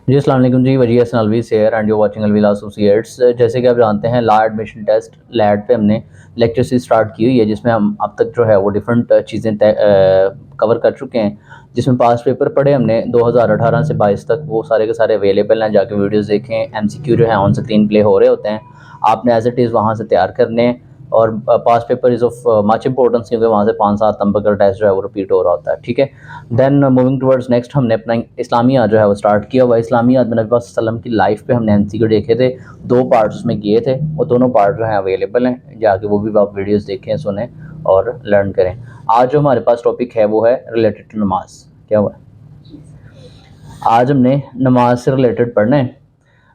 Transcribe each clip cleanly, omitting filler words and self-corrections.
جی السلام علیکم جی، وجیہ حسن الوی سے and you watching الوی law associates. جیسے کہ آپ جانتے ہیں لا ایڈمیشن ٹیسٹ لیٹ پہ ہم نے لیکچر سیریز اسٹارٹ کی ہوئی ہے، جس میں ہم اب تک جو ہے وہ ڈفرینٹ چیزیں کور کر چکے ہیں، جس میں پاس پیپر پڑھے ہم نے 2018 سے 22 تک، وہ سارے کے سارے اویلیبل ہیں، جا کے ویڈیوز دیکھیں۔ ایم سی کیو جو ہے آن اسکرین پلے ہو رہے ہوتے ہیں، آپ نے ایز اٹ از وہاں سے تیار کرنے ہیں، اور past paper is of much importance, کیونکہ وہاں سے 5-7 نمبر کا ٹیسٹ جو ہے وہ رپیٹ ہو رہا ہوتا ہے، ٹھیک ہے۔ دین موونگ ٹورڈز نیکسٹ، ہم نے اپنا اسلامیات جو ہے وہ اسٹارٹ کیا ہوا ہے۔ اسلامیات میں نبی پاک صلی اللہ علیہ وسلم کی لائف پہ ہم نے MC کو دیکھے تھے، 2 پارٹس میں کیے تھے، وہ دونوں پارٹ جو ہیں اویلیبل ہیں، جا کے وہ بھی آپ ویڈیوز دیکھیں، سنیں اور لرن کریں۔ آج جو ہمارے پاس ٹاپک ہے وہ ہے ریلیٹڈ ٹو نماز۔ کیا ہوا ہے؟ آج ہم نے نماز سے ریلیٹڈ پڑھنا ہے۔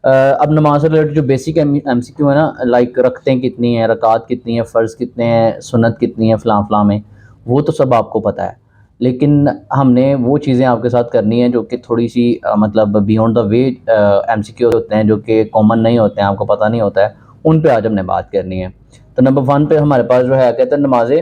اب نماز سے ریلیٹڈ جو بیسک MCQ ہے نا، لائک رکعتیں کتنی ہیں، رکعات کتنی ہیں، فرض کتنے ہیں، سنت کتنی ہے، فلاں فلاں میں، وہ تو سب آپ کو پتہ ہے، لیکن ہم نے وہ چیزیں آپ کے ساتھ کرنی ہیں جو کہ تھوڑی سی مطلب بیونڈ دا وے MCQ ہوتے ہیں، جو کہ کامن نہیں ہوتے ہیں، آپ کو پتہ نہیں ہوتا ہے، ان پہ آج ہم نے بات کرنی ہے۔ تو نمبر 1 پہ ہمارے پاس جو ہے کہتے ہیں نماز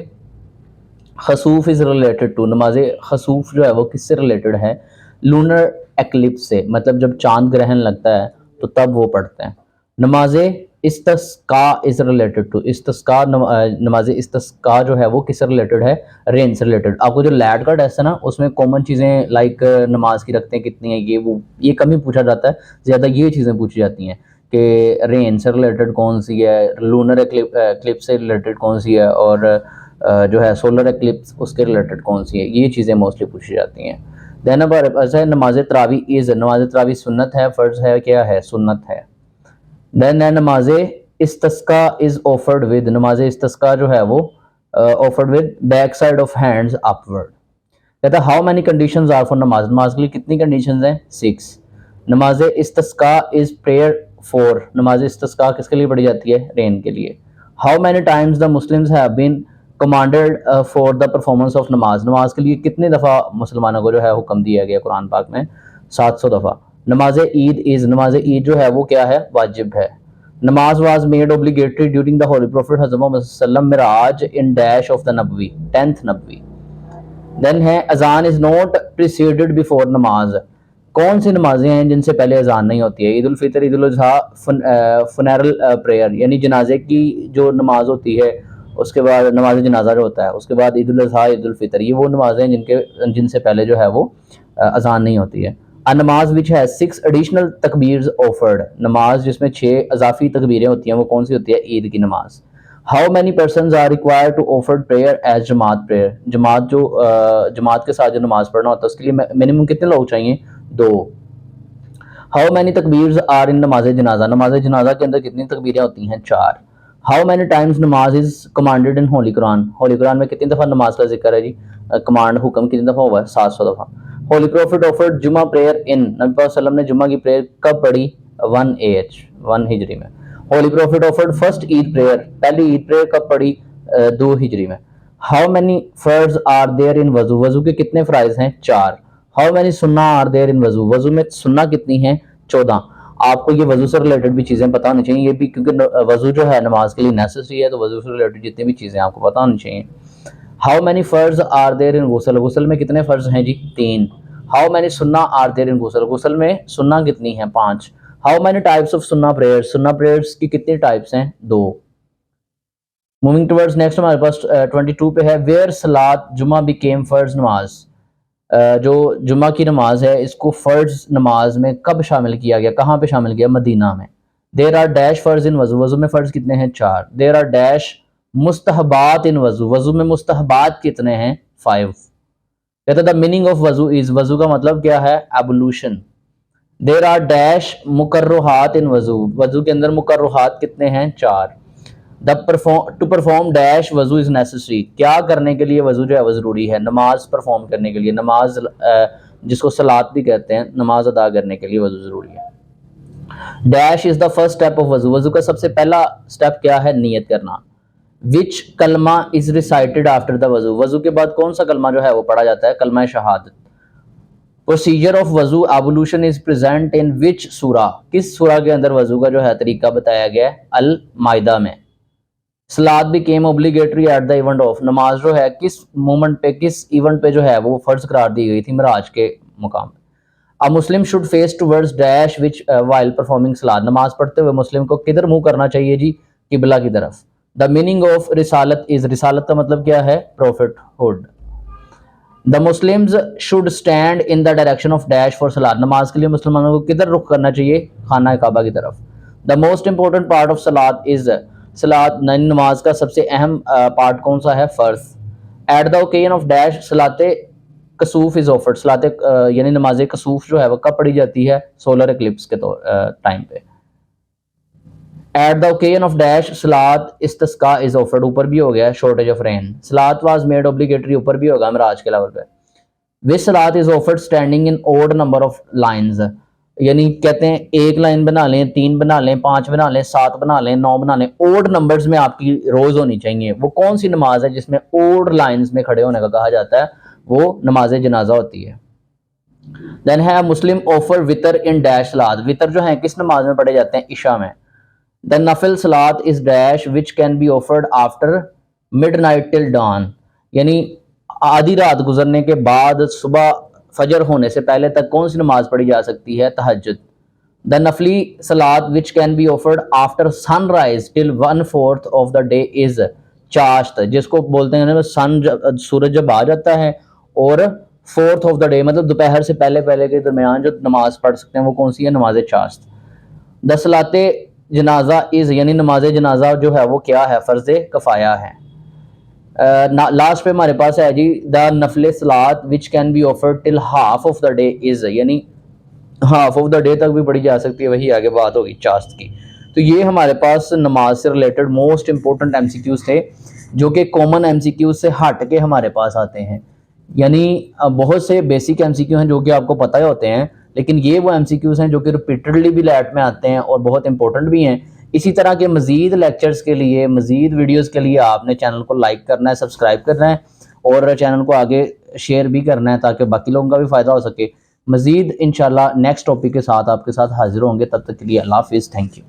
خسوف از ریلیٹڈ ٹو، نماز خسوف جو ہے وہ کس سے ریلیٹڈ ہے؟ لونر ایکلپس سے، مطلب جب چاند گرہن لگتا ہے تو تب وہ پڑھتے ہیں۔ نماز استسقاء از ریلیٹڈ ٹو، استسقاء نماز استسقاء جو ہے وہ کس سے ریلیٹڈ ہے؟ رین سے ریلیٹڈ۔ آپ کو جو لیٹ کا ٹیسٹ ہے نا، اس میں کامن چیزیں لائک نماز کی رکعتیں کتنی ہیں، یہ کم ہی پوچھا جاتا ہے، زیادہ یہ چیزیں پوچھی جاتی ہیں کہ رین سے ریلیٹڈ کون سی ہے، لونر ایکلپس سے ریلیٹڈ کون سی ہے، اور جو ہے سولر ایکلپس اس کے ریلیٹڈ کون سی ہے، یہ چیزیں موسٹلی پوچھی جاتی ہیں۔ دین اب ایسا ہے نماز تراویح از، نماز تراویح سنت ہے، فرض ہے، کیا ہے؟ سنت ہے۔ دین نماز استسقاء از آفرڈ ود، نماز استسقاء جو ہے وہ offered with back side of hands upward. کہتا ہے how many conditions are for نماز، نماز کے لیے کتنی کنڈیشنز ہیں؟ 6۔ نماز استسقاء از پریئر فور، نماز استسقاء کس کے لیے پڑھی جاتی ہے؟ رین کے لیے۔ How many times the Muslims have been commanded for the performance of نماز، نماز کے لیے کتنے دفعہ مسلمانوں کو جو ہے حکم دیا گیا قرآن پاک میں؟ 700 دفعہ۔ نماز عید از، نماز عید جو ہے وہ کیا ہے؟ واجب ہے۔ نماز was made obligatory during the holy prophet حضرت محمد صلی اللہ علیہ وسلم معراج in dash of the نبوی، 10th نبوی۔ دین ہے اذان از ناٹ preceded before نماز، کون سی نمازیں ہیں جن سے پہلے اذان نہیں ہوتی ہے؟ عید الفطر، عید الاضحیٰ، فنرل پریئر یعنی جنازے کی جو نماز ہوتی ہے، اس کے بعد نماز جنازہ جو ہوتا ہے، اس کے بعد عید الاضحیٰ، عید الفطر، یہ وہ نمازیں جن سے پہلے جو ہے وہ اذان نہیں ہوتی ہے۔ نماز وچ ہے 6 ایڈیشنل تکبیرز آفرڈ، نماز جس میں 6 اضافی تکبیریں ہوتی ہیں، وہ کون سی ہوتی ہے؟ عید کی نماز۔ How many persons are required to offered prayer as جماعت پریئر، جماعت کے ساتھ جو نماز پڑھنا ہوتا ہے اس کے لیے منیمم کتنے لوگ چاہیے؟ 2۔ ہاؤ مینی تکبیرز آر ان نماز جنازہ، نماز جنازہ کے اندر کتنی تکبیریں ہوتی ہیں؟ 4۔ ہاؤ مینی ٹائمز نماز از کمانڈیڈ ان ہولی قرآن، ہولی قرآن میں کتنی دفعہ نماز کا ذکر ہے جی؟ کمانڈ، حکم کتنی دفعہ ہوا ہے؟ 700 دفعہ۔ ہولی پروفٹ آفرڈ جمعہ پریئر ان، نبی پاک صلی اللہ علیہ وسلم نے جمعہ کی پریئر کب پڑھی؟ 1 AH 1 ہجری میں۔ ہولی پروفٹ آفرڈ فرسٹ عید پریئر، پہلی عید پریئر کب پڑھی؟ 2 ہجری میں۔ ہاؤ مینی فرض آر دیر ان وضو، وضو کے کتنے فرائض ہیں؟ 4۔ ہاؤ مینی سنہ آر دیر ان وضو، وضو میں سنہ کتنی ہیں؟ 14۔ آپ کو یہ وضو سے ریلیٹڈ بھی چیزیں پتہ ہونی چاہیے، یہ بھی کیونکہ وضو جو ہے نماز کے لیے نیسسری ہے، تو وضو سے ریلیٹڈ جتنی بھی چیزیں آپ کو پتہ ہونی چاہیے۔ ہاؤ مینی فرض آر دیر ان غسل، غسل میں کتنے فرض ہیں جی؟ 3۔ ہاؤ مینی سنہ آر دیر ان غسل، غسل میں سنہ کتنی ہیں؟ 5۔ ہاؤ مینی ٹائپس آف سنہ پریئر، سنہ پریئرس کی کتنی ٹائپس ہیں؟ 2۔ موونگ ٹورڈز نیکسٹ ہمارے پاس 22 پہ ہے ویئر صلاۃ جمعہ بیکیم فرض نماز، جو جمعہ کی نماز ہے اس کو فرض نماز میں کب شامل کیا گیا، کہاں پہ شامل کیا؟ مدینہ میں۔ دیر آر ڈیش فرض ان وضو، وضو میں فرض کتنے ہیں؟ 4۔ دیر آر ڈیش مستحبات ان وضو، وضو میں مستحبات کتنے ہیں؟ 5۔ کہتا ہے دا میننگ آف وضو از، وضو کا مطلب کیا ہے؟ ایبولوشن۔ دیر آر ڈیش مکرہات ان وضو، وضو کے اندر مکرہات کتنے ہیں؟ 4۔ ٹو پرفارم ڈیش وضو از نیسسری، کیا کرنے کے لیے وضو جو ہے وہ ضروری ہے؟ نماز پرفارم کرنے کے لیے، نماز جس کو صلاۃ بھی کہتے ہیں، نماز ادا کرنے کے لیے وضو ضروری ہے۔ Dash is the first step of وضو، وضو کا سب سے پہلا اسٹیپ کیا ہے؟ نیت کرنا۔ وچ کلمہ از ریسائٹڈ آفٹر دا وضو، وضو کے بعد کون سا کلمہ جو ہے وہ پڑھا جاتا ہے؟ کلمہ شہادت۔ پروسیجر آف وضو ایبولوشن از پریزنٹ ان وچ سورہ، کس سورہ کے اندر وضو کا جو ہے طریقہ بتایا گیا ہے؟ المائدہ میں۔ صلاۃ became obligatory at the event of, نماز جو ہے کس مومنٹ پہ، کس ایونٹ پہ جو ہے وہ فرض قرار دی گئی تھی؟ معراج کے مقام پہ۔ A Muslim should face towards dash which while performing salat. نماز پڑھتے ہوئے مسلم کو کدھر منہ کرنا چاہیے جی؟ قبلہ کی طرف. The meaning of رسالت is رسالت کا مطلب کیا ہے؟ prophethood. The Muslims should stand in the direction of dash for salat. نماز کے لیے مسلمانوں کو کدھر رخ کرنا چاہیے؟ خانہ کعبہ کی طرف. The most important part of salat is salat. نماز کا سب سے اہم پارٹ کون سا ہے؟ فرض. At the occasion of dash صلاۃ کسوف از آفرڈ. صلاۃ یعنی نماز کسوف جو ہے وہ کب پڑھی جاتی ہے؟ سولر اکلپس کے ٹائم پہ. At the occasion of dash صلاۃ استسقاء از آفرڈ. اوپر بھی ہو گیا شارٹیج آف رین. صلاۃ واز میڈ اوبلیگیٹری اوپر بھی ہوگا معراج کے لیول پہ. وچ صلاۃ is offered standing in odd number of lines. یعنی کہتے ہیں ایک لائن بنا لیں، 3 بنا لیں، 5 بنا لیں، 7 بنا لیں، 9 بنا لیں، اوڈ نمبرز میں آپ کی روز ہونی چاہیے. وہ کون سی نماز ہے جس میں اوڈ لائنز میں کھڑے ہونے کا کہا جاتا ہے؟ وہ نماز جنازہ ہوتی ہے. دین ہے مسلم آفر وطر ان ڈیش صلاۃ. وطر جو ہیں کس نماز میں پڑھے جاتے ہیں؟ عشاء میں. دین نفل صلاۃ is dash which can be offered after midnight till dawn. یعنی آدھی رات گزرنے کے بعد صبح فجر ہونے سے پہلے تک کون سی نماز پڑھی جا سکتی ہے؟ تہجد. دا نفلی صلاۃ which can be offered after sunrise till 1/4 of the day is چاشت. جس کو بولتے ہیں سورج جب آ جاتا ہے اور 4th آف دا ڈے مطلب دوپہر سے پہلے کے درمیان جو نماز پڑھ سکتے ہیں وہ کون سی ہے؟ نماز چاشت. دا صلاۃ جنازہ از یعنی نماز جنازہ جو ہے وہ کیا ہے؟ فرض کفایہ ہے. لاسٹ پہ ہمارے پاس ہے جی دا نفل صلاۃ which can be offered till half of the day is. یعنی ہاف آف دا ڈے تک بھی پڑھی جا سکتی ہے. وہی آگے بات ہوگی چاشت کی. تو یہ ہمارے پاس نماز سے related most important M C Qs تھے جو کہ کامن ایم سی کیوز سے ہٹ کے ہمارے پاس آتے ہیں. یعنی بہت سے بیسک ایم سی کیو ہیں جو کہ آپ کو پتہ ہی ہوتے ہیں، لیکن یہ وہ ایم سی کیوز ہیں جو کہ ریپیٹڈلی بھی لیٹ میں آتے ہیں اور بہت امپورٹنٹ بھی ہیں. اسی طرح کے مزید لیکچرز کے لیے، مزید ویڈیوز کے لیے آپ نے چینل کو لائک کرنا ہے، سبسکرائب کرنا ہے اور چینل کو آگے شیئر بھی کرنا ہے تاکہ باقی لوگوں کا بھی فائدہ ہو سکے. مزید انشاءاللہ نیکسٹ ٹاپک کے ساتھ آپ کے ساتھ حاضر ہوں گے. تب تک کے لیے اللہ حافظ. Thank you.